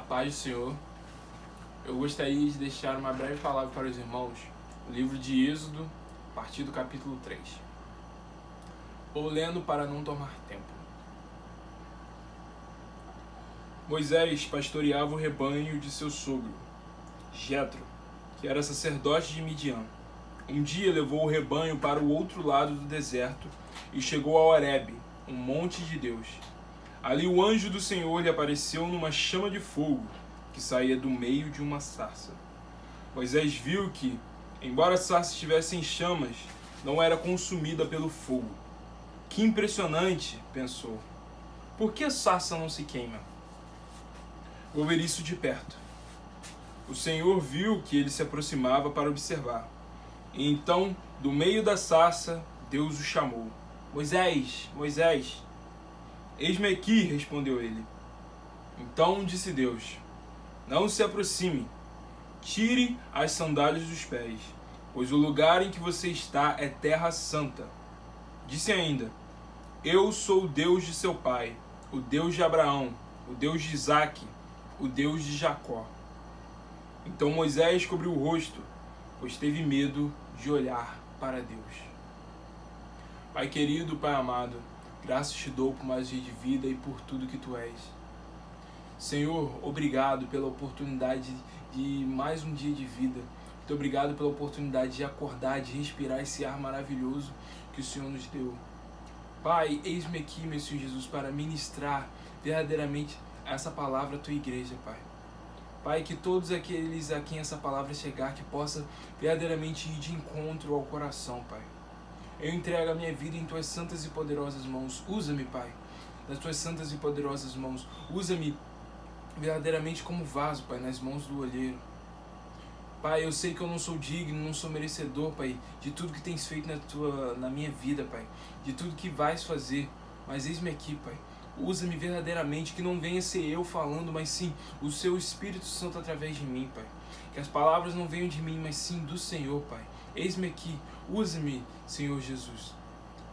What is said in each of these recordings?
Paz do Senhor, eu gostaria de deixar uma breve palavra para os irmãos, o livro de Êxodo, a partir do capítulo 3. Vou lendo para não tomar tempo. Moisés pastoreava o rebanho de seu sogro, Jetro, que era sacerdote de Midian. Um dia levou o rebanho para o outro lado do deserto e chegou a Horebe, um monte de Deus. Ali o anjo do Senhor lhe apareceu numa chama de fogo que saía do meio de uma sarça. Moisés viu que, embora a sarça estivesse em chamas, não era consumida pelo fogo. Que impressionante, pensou. Por que a sarça não se queima? Vou ver isso de perto. O Senhor viu que ele se aproximava para observar. E então, do meio da sarça, Deus o chamou. Moisés, Moisés. Eis-me aqui, respondeu ele. Então disse Deus, não se aproxime, tire as sandálias dos pés, pois o lugar em que você está é terra santa. Disse ainda, eu sou o Deus de seu pai, o Deus de Abraão, o Deus de Isaque, o Deus de Jacó. Então Moisés cobriu o rosto, pois teve medo de olhar para Deus. Pai querido, Pai amado, graças te dou por mais dia de vida e por tudo que tu és. Senhor, obrigado pela oportunidade de mais um dia de vida. Muito obrigado pela oportunidade de acordar, de respirar esse ar maravilhoso que o Senhor nos deu. Pai, eis-me aqui, meu Senhor Jesus, para ministrar verdadeiramente essa palavra à tua igreja, Pai. Pai, que todos aqueles a quem essa palavra chegar, que possa verdadeiramente ir de encontro ao coração, Pai. Eu entrego a minha vida em tuas santas e poderosas mãos. Usa-me, Pai, nas tuas santas e poderosas mãos. Usa-me verdadeiramente como vaso, Pai, nas mãos do olheiro. Pai, eu sei que eu não sou digno, não sou merecedor, Pai, de tudo que tens feito na minha vida, Pai, de tudo que vais fazer. Mas eis-me aqui, Pai. Usa-me verdadeiramente, que não venha ser eu falando, mas sim o seu Espírito Santo através de mim, Pai. Que as palavras não venham de mim, mas sim do Senhor, Pai. Eis-me aqui, usa-me, Senhor Jesus,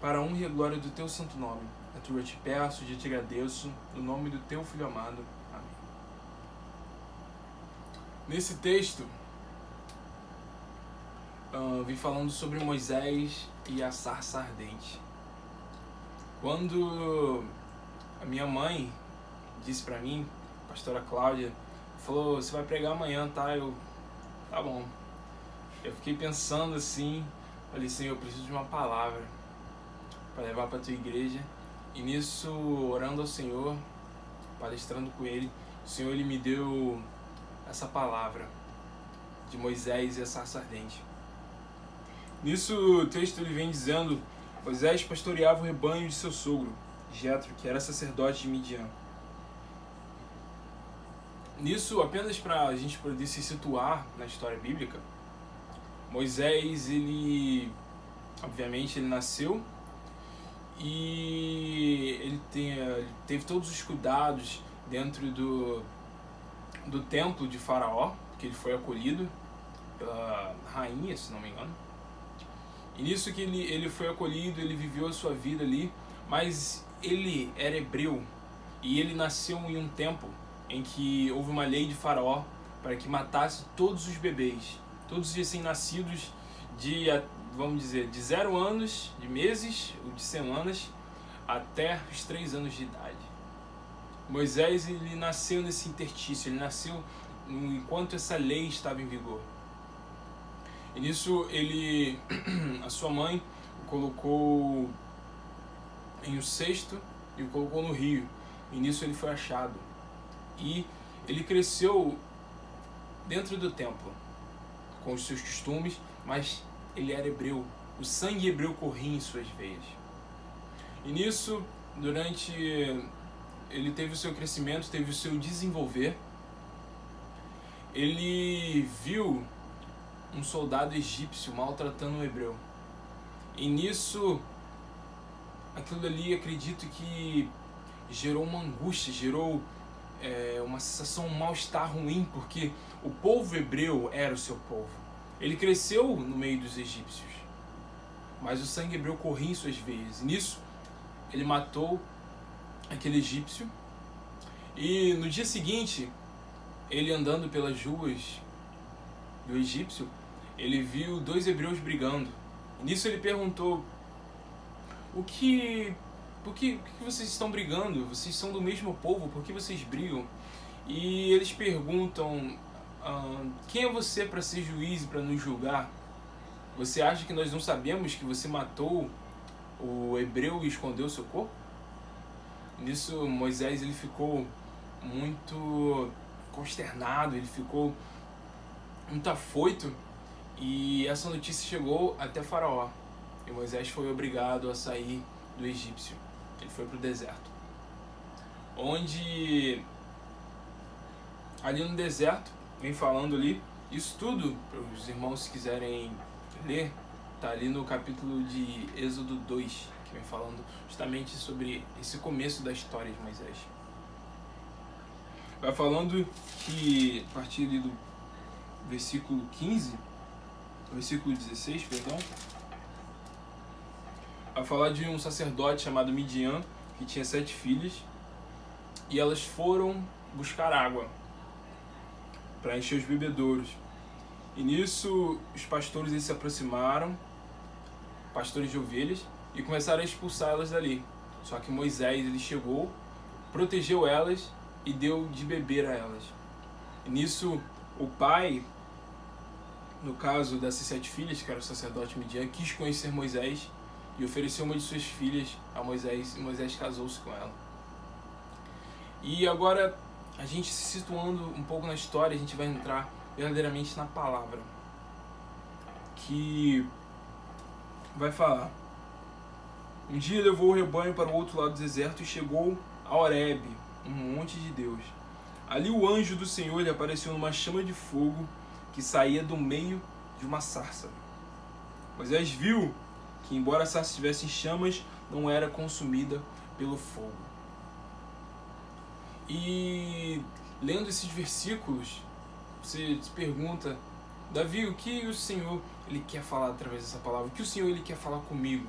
para a honra e a glória do teu santo nome. É tudo eu te peço, eu te agradeço, no nome do teu Filho amado. Amém. Nesse texto, vim falando sobre Moisés e a sarça ardente. Quando a minha mãe disse pra mim, a pastora Cláudia, falou, você vai pregar amanhã, tá? Tá bom. Eu fiquei pensando assim, falei, Senhor, eu preciso de uma palavra para levar para a tua igreja. E nisso, orando ao Senhor, palestrando com Ele, o Senhor ele me deu essa palavra de Moisés e a sarça ardente. Nisso, o texto ele vem dizendo, Moisés pastoreava o rebanho de seu sogro, Jetro, que era sacerdote de Midian. Nisso, apenas para a gente poder se situar na história bíblica, Moisés, ele nasceu e ele teve todos os cuidados dentro do templo de Faraó, que ele foi acolhido pela rainha, se não me engano. E nisso que ele foi acolhido, ele viveu a sua vida ali, mas ele era hebreu e ele nasceu em um tempo em que houve uma lei de Faraó para que matasse todos os bebês, todos os recém-nascidos de, vamos dizer, de 0 anos, de meses ou de semanas até os 3 anos de idade. Moisés ele nasceu nesse interstício, ele nasceu enquanto essa lei estava em vigor. E nisso a sua mãe o colocou em um cesto e o colocou no rio. E nisso ele foi achado. E ele cresceu dentro do templo, com os seus costumes, mas ele era hebreu. O sangue hebreu corria em suas veias. E nisso, ele teve o seu crescimento, teve o seu desenvolver. Ele viu um soldado egípcio maltratando um hebreu. E nisso, aquilo ali, acredito que gerou uma angústia, gerou uma sensação, um mal-estar ruim, porque o povo hebreu era o seu povo. Ele cresceu no meio dos egípcios, mas o sangue hebreu corria em suas veias. E nisso, ele matou aquele egípcio. E no dia seguinte, ele andando pelas ruas do egípcio, ele viu 2 hebreus brigando. E nisso ele perguntou: por que vocês estão brigando? Vocês são do mesmo povo, por que vocês brigam? E eles perguntam: quem é você para ser juiz e para nos julgar? Você acha que nós não sabemos que você matou o hebreu e escondeu seu corpo? Nisso Moisés ele ficou muito consternado, ele ficou muito afoito, e essa notícia chegou até Faraó. E Moisés foi obrigado a sair do egípcio. Ele foi para o deserto, onde ali no deserto, vem falando ali, isso tudo, para os irmãos se quiserem ler, tá ali no capítulo de Êxodo 2, que vem falando justamente sobre esse começo da história de Moisés. Vai falando que, a partir ali do versículo 16, perdão, vai falar de um sacerdote chamado Midian, que tinha 7 filhas, e elas foram buscar água para encher os bebedouros. E nisso os pastores eles se aproximaram, pastores de ovelhas, e começaram a expulsar elas dali. Só que Moisés ele chegou, protegeu elas e deu de beber a elas. E nisso o pai, no caso dessas 7 filhas, que era o sacerdote Midian, quis conhecer Moisés e ofereceu uma de suas filhas a Moisés, e Moisés casou-se com ela. E agora, a gente se situando um pouco na história, a gente vai entrar verdadeiramente na palavra, que vai falar: um dia levou o rebanho para o outro lado do deserto e chegou a Horebe, um monte de Deus. Ali o anjo do Senhor lhe apareceu numa chama de fogo que saía do meio de uma sarça. Moisés viu que, embora a sarça estivesse em chamas, não era consumida pelo fogo. E lendo esses versículos, você se pergunta: Davi, o que o Senhor ele quer falar através dessa palavra? O que o Senhor ele quer falar comigo?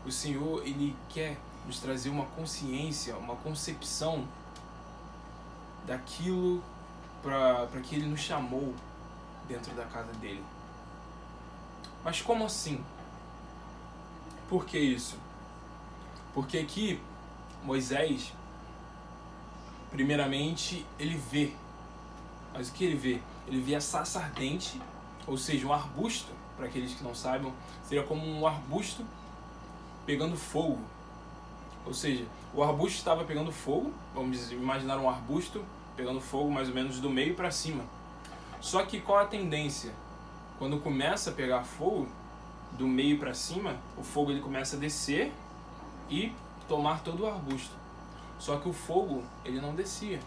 O Senhor ele quer nos trazer uma consciência, uma concepção daquilo para que ele nos chamou dentro da casa dele. Mas como assim? Por que isso? Porque aqui Moisés, primeiramente, ele vê. Mas o que ele vê? Ele vê a sarça ardente, ou seja, um arbusto, para aqueles que não saibam, seria como um arbusto pegando fogo. Ou seja, o arbusto estava pegando fogo, vamos imaginar um arbusto pegando fogo mais ou menos do meio para cima. Só que qual a tendência? Quando começa a pegar fogo, do meio para cima, o fogo ele começa a descer e tomar todo o arbusto. Só que o fogo ele não descia.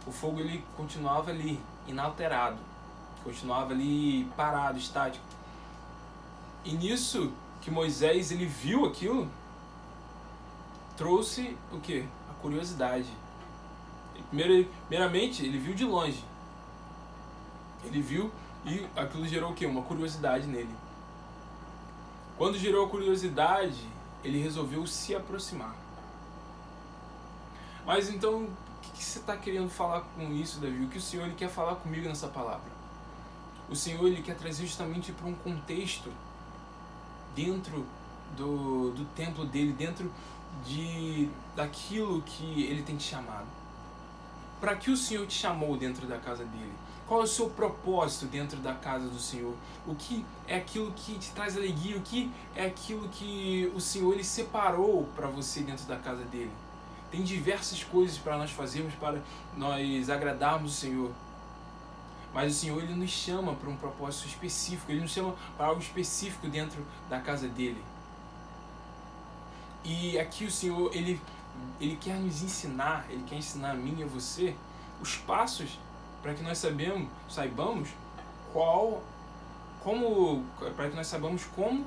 O fogo ele continuava ali, inalterado. Continuava ali parado, estático. E nisso que Moisés ele viu aquilo, trouxe o quê? A curiosidade. Primeiramente, ele viu de longe. Ele viu e aquilo gerou o quê? Uma curiosidade nele. Quando gerou a curiosidade, ele resolveu se aproximar. Mas então, o que você está querendo falar com isso, Davi? O que o Senhor ele quer falar comigo nessa palavra? O Senhor ele quer trazer justamente para um contexto dentro do templo dele, dentro daquilo que ele tem te chamado. Para que o Senhor te chamou dentro da casa dele? Qual é o seu propósito dentro da casa do Senhor? O que é aquilo que te traz alegria? O que é aquilo que o Senhor ele separou para você dentro da casa dele? Tem diversas coisas para nós fazermos, para nós agradarmos o Senhor. Mas o Senhor ele nos chama para um propósito específico, ele nos chama para algo específico dentro da casa dele. E aqui o Senhor ele quer nos ensinar, ele quer ensinar a mim e a você os passos para que nós saibamos para que nós saibamos como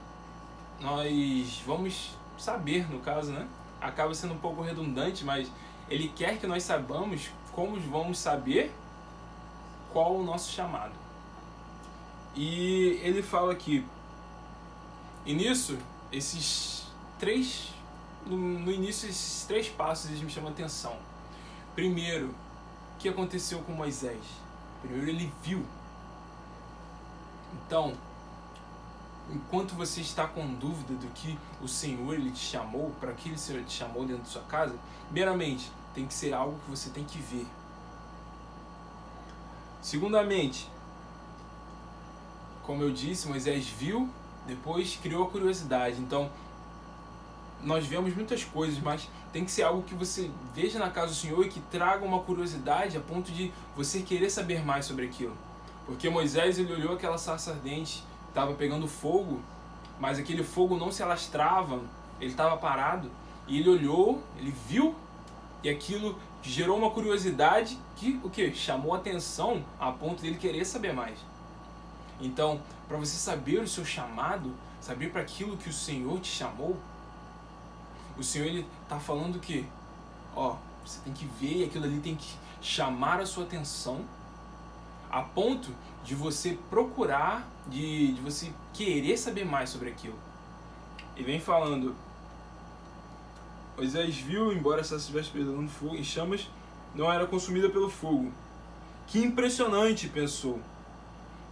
nós vamos saber, no caso, né? Acaba sendo um pouco redundante, mas ele quer que nós saibamos como vamos saber qual o nosso chamado. E ele fala aqui, e nisso, no início, esses 3 passos eles me chamam a atenção. Primeiro, o que aconteceu com Moisés? Primeiro ele viu. Então, enquanto você está com dúvida do que o Senhor ele te chamou, para que o Senhor te chamou dentro da sua casa, primeiramente, tem que ser algo que você tem que ver. Segundamente, como eu disse, Moisés viu, depois criou a curiosidade. Então, nós vemos muitas coisas, mas tem que ser algo que você veja na casa do Senhor e que traga uma curiosidade a ponto de você querer saber mais sobre aquilo. Porque Moisés ele olhou aquela sarça ardente, estava pegando fogo, mas aquele fogo não se alastrava, ele estava parado, e ele olhou, ele viu, e aquilo gerou uma curiosidade que o que? Chamou a atenção a ponto dele querer saber mais. Então, para você saber o seu chamado, saber para aquilo que o Senhor te chamou, o Senhor ele está falando que, você tem que ver, aquilo ali tem que chamar a sua atenção, a ponto de você procurar, de você querer saber mais sobre aquilo. E vem falando, Moisés viu, embora a sarça estivesse pegando fogo em chamas, não era consumida pelo fogo. Que impressionante, pensou.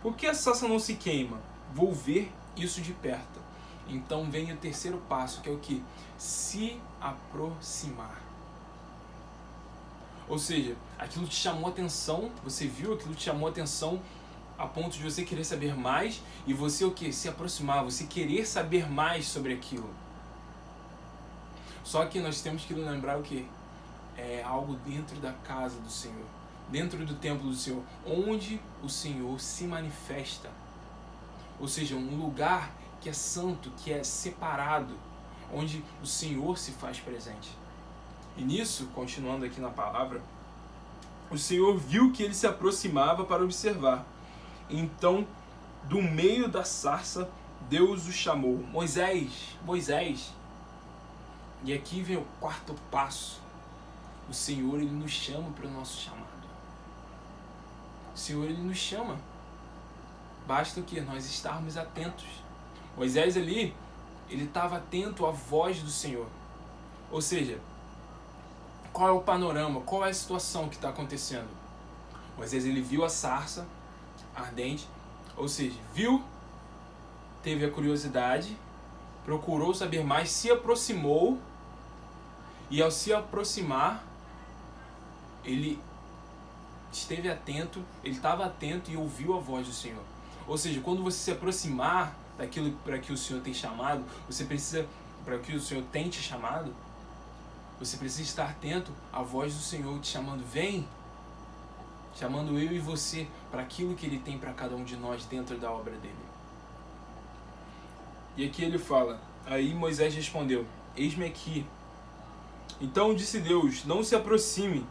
Por que a sarça não se queima? Vou ver isso de perto. Então vem o terceiro passo, que é o que? Se aproximar. Ou seja, aquilo te chamou a atenção, você viu, aquilo te chamou a atenção a ponto de você querer saber mais, e você o que? Se aproximar, você querer saber mais sobre aquilo. Só que nós temos que lembrar o que? É algo dentro da casa do Senhor, dentro do templo do Senhor, onde o Senhor se manifesta. Ou seja, um lugar que é santo, que é separado, onde o Senhor se faz presente. E nisso, continuando aqui na palavra, o Senhor viu que ele se aproximava para observar. Então, do meio da sarça, Deus o chamou. Moisés, Moisés. E aqui vem o quarto passo. O Senhor, ele nos chama para o nosso chamado. O Senhor, ele nos chama. Basta o que? Nós estarmos atentos. Moisés ali, ele estava atento à voz do Senhor. Ou seja, qual é o panorama? Qual é a situação que está acontecendo? Moisés, ele viu a sarça ardente. Ou seja, viu, teve a curiosidade, procurou saber mais, se aproximou. E ao se aproximar, ele esteve atento, ele estava atento e ouviu a voz do Senhor. Ou seja, quando você se aproximar daquilo para que o Senhor tem chamado, você precisa, para que o Senhor tem te chamado, você precisa estar atento à voz do Senhor te chamando, vem, chamando eu e você para aquilo que Ele tem para cada um de nós dentro da obra dele. E aqui ele fala, aí Moisés respondeu, eis-me aqui. Então disse Deus, não se aproxime,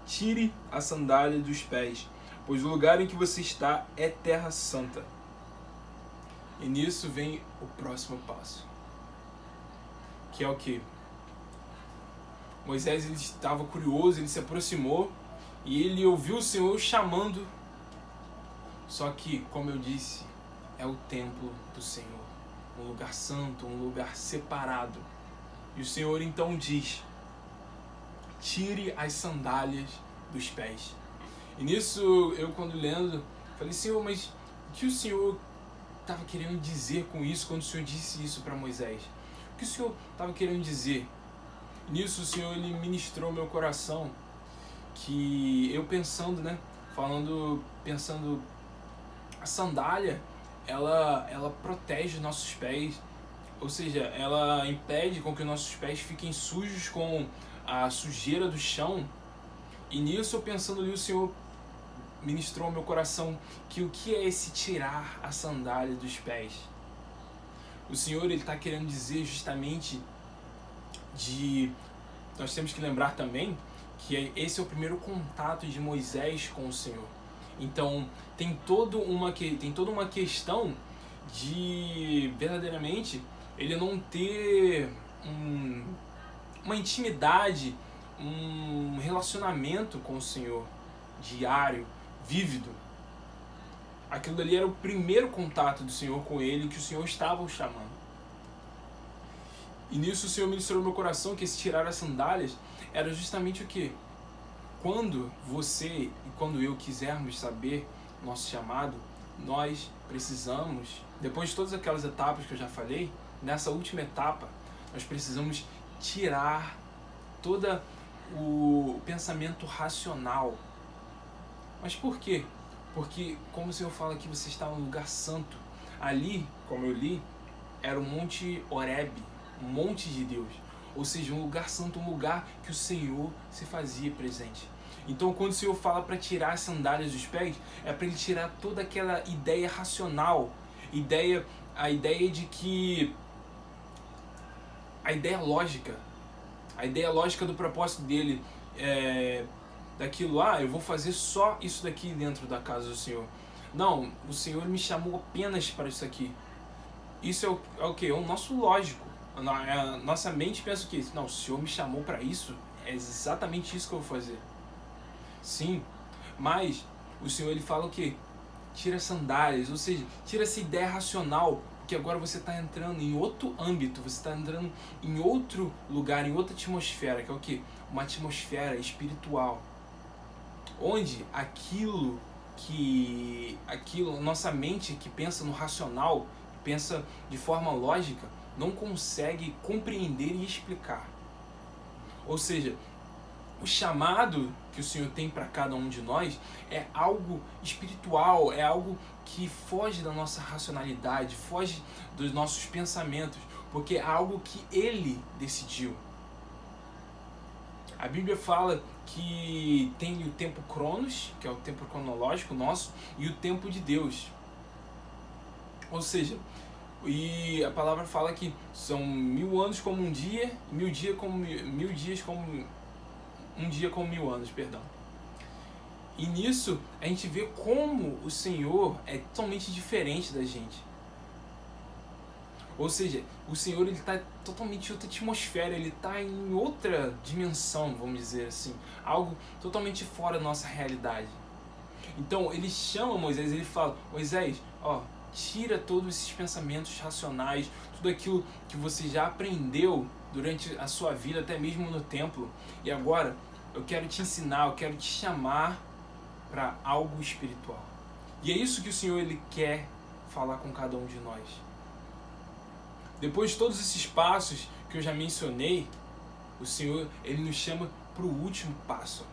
tire a sandália dos pés, pois o lugar em que você está é terra santa. E nisso vem o próximo passo, que é o que? Moisés ele estava curioso, ele se aproximou e ele ouviu o Senhor chamando. Só que, como eu disse, é o templo do Senhor, um lugar santo, um lugar separado. E o Senhor então diz, tire as sandálias dos pés. E nisso, eu quando lendo, falei, Senhor, mas o que o Senhor estava querendo dizer com isso, quando o Senhor disse isso para Moisés? O que o Senhor estava querendo dizer? Nisso o Senhor ele ministrou meu coração, que eu pensando, pensando, a sandália, ela protege os nossos pés, ou seja, ela impede com que os nossos pés fiquem sujos com a sujeira do chão. E nisso eu pensando ali, o Senhor ministrou ao meu coração que o que é esse tirar a sandália dos pés? O Senhor ele está querendo dizer justamente nós temos que lembrar também que esse é o primeiro contato de Moisés com o Senhor. Então tem toda uma questão de verdadeiramente ele não ter uma intimidade, um relacionamento com o Senhor diário, vívido. Aquilo dali era o primeiro contato do Senhor com ele, que o Senhor estava o chamando. E nisso o Senhor ministrou no meu coração que esse tirar as sandálias era justamente o quê? quando você e quando eu quisermos saber nosso chamado, nós precisamos, depois de todas aquelas etapas que eu já falei, nessa última etapa, nós precisamos tirar todo o pensamento racional. Mas por quê? Porque, como o Senhor fala aqui, você está num lugar santo. Ali, como eu li, era o Monte Horebe, um monte de Deus. Ou seja, um lugar santo, um lugar que o Senhor se fazia presente. Então, quando o Senhor fala para tirar as sandálias dos pés, é para Ele tirar toda aquela ideia racional, a ideia de que... a ideia lógica do propósito dele, daquilo, eu vou fazer só isso daqui dentro da casa do Senhor. Não, o Senhor me chamou apenas para isso aqui. Isso é o quê? É o nosso lógico. A nossa mente pensa o quê? Não, o Senhor me chamou para isso, é exatamente isso que eu vou fazer. Sim, mas o Senhor ele fala o quê? Tira as sandálias, ou seja, tira essa ideia racional, porque agora você está entrando em outro âmbito, você está entrando em outro lugar, em outra atmosfera, que é o quê? Uma atmosfera espiritual, onde nossa mente que pensa no racional, pensa de forma lógica, não consegue compreender e explicar. Ou seja, o chamado que o Senhor tem para cada um de nós é algo espiritual, é algo que foge da nossa racionalidade, foge dos nossos pensamentos, porque é algo que Ele decidiu. A Bíblia fala que tem o tempo Cronos, que é o tempo cronológico nosso, e o tempo de Deus. Ou seja, e a palavra fala que são 1000 anos como um dia, 1000 dias como 1000 dias como um dia como 1000 anos, perdão. E nisso a gente vê como o Senhor é totalmente diferente da gente. Ou seja, o Senhor ele está totalmente em outra atmosfera, ele está em outra dimensão, vamos dizer assim, algo totalmente fora da nossa realidade. Então ele chama Moisés, ele fala: Moisés, tira todos esses pensamentos racionais, tudo aquilo que você já aprendeu durante a sua vida, até mesmo no templo, e agora eu quero te ensinar, eu quero te chamar para algo espiritual. E é isso que o Senhor ele quer falar com cada um de nós. Depois de todos esses passos que eu já mencionei, o Senhor ele nos chama para o último passo.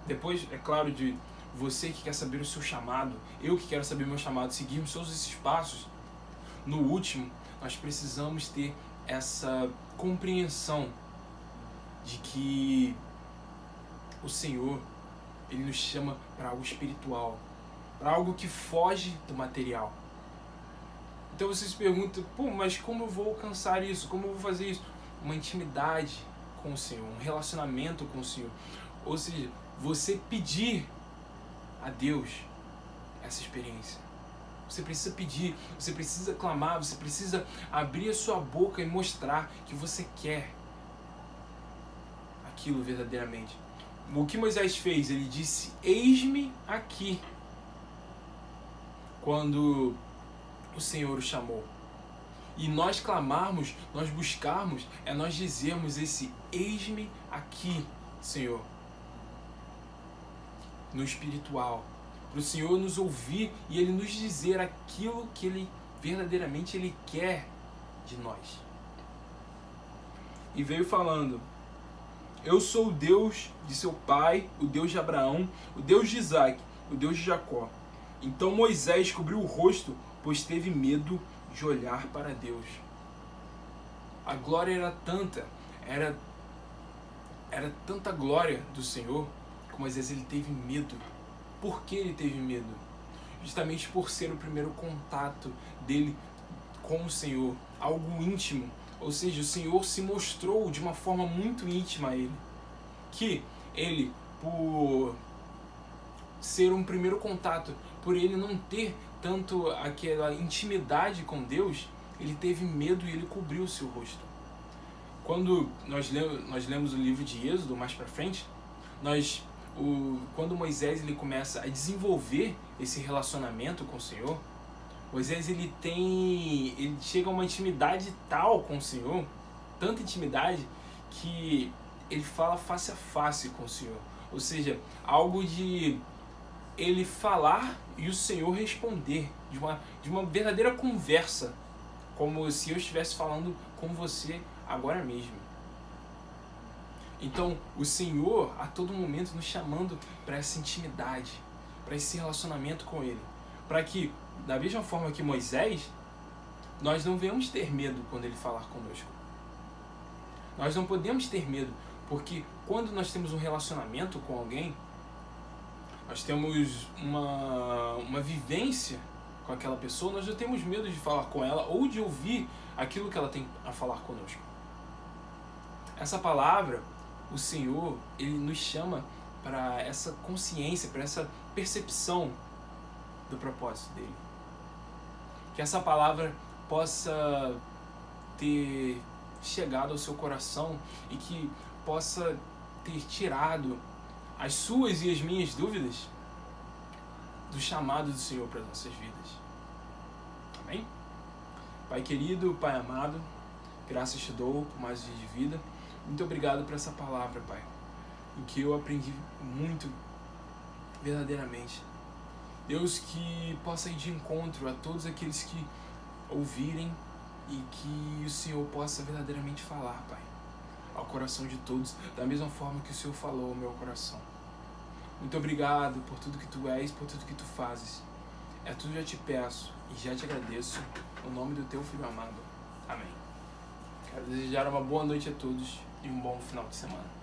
Depois, é claro, de você que quer saber o seu chamado, eu que quero saber o meu chamado, seguirmos todos esses passos, no último, nós precisamos ter essa compreensão de que o Senhor ele nos chama para algo espiritual, para algo que foge do material. Então você se pergunta: mas como eu vou alcançar isso? Como eu vou fazer isso? Uma intimidade com o Senhor, um relacionamento com o Senhor. Ou seja, você pedir a Deus essa experiência. Você precisa pedir, você precisa clamar, você precisa abrir a sua boca e mostrar que você quer aquilo verdadeiramente. O que Moisés fez? Ele disse: eis-me aqui, quando o Senhor o chamou. E nós clamarmos, nós buscarmos, é nós dizermos esse eis-me aqui, Senhor, no espiritual, para o Senhor nos ouvir e Ele nos dizer aquilo que Ele verdadeiramente Ele quer de nós. E veio falando: eu sou o Deus de seu pai, o Deus de Abraão, o Deus de Isaac, o Deus de Jacó. Então Moisés cobriu o rosto, pois teve medo de olhar para Deus. A glória era tanta, era tanta glória do Senhor, que Moisés ele teve medo. Por que ele teve medo? Justamente por ser o primeiro contato dele com o Senhor, algo íntimo. Ou seja, o Senhor se mostrou de uma forma muito íntima a ele. Que ele, por ser um primeiro contato, por ele não ter tanto aquela intimidade com Deus, ele teve medo e ele cobriu o seu rosto. Quando nós lemos o livro de Êxodo, mais para frente, quando Moisés ele começa a desenvolver esse relacionamento com o Senhor, Moisés ele chega a uma intimidade tal com o Senhor, tanta intimidade, que ele fala face a face com o Senhor. Ou seja, algo de ele falar e o Senhor responder, de uma verdadeira conversa, como se eu estivesse falando com você agora mesmo. Então, o Senhor, a todo momento, nos chamando para essa intimidade, para esse relacionamento com Ele. Para que, da mesma forma que Moisés, nós não venhamos ter medo quando Ele falar conosco. Nós não podemos ter medo, porque quando nós temos um relacionamento com alguém, nós temos uma vivência com aquela pessoa, nós não temos medo de falar com ela ou de ouvir aquilo que ela tem a falar conosco. Essa palavra, o Senhor, Ele nos chama para essa consciência, para essa percepção do propósito dele. Que essa palavra possa ter chegado ao seu coração e que possa ter tirado as suas e as minhas dúvidas do chamado do Senhor para as nossas vidas. Amém? Pai querido, Pai amado, graças te dou por mais um dia de vida. Muito obrigado por essa palavra, Pai, em que eu aprendi muito verdadeiramente. Deus, que possa ir de encontro a todos aqueles que ouvirem e que o Senhor possa verdadeiramente falar, Pai, ao coração de todos, da mesma forma que o Senhor falou ao meu coração. Muito obrigado por tudo que Tu és, por tudo que Tu fazes. É tudo que eu te peço e já te agradeço, no nome do Teu Filho amado. Amém. Quero desejar uma boa noite a todos e um bom final de semana.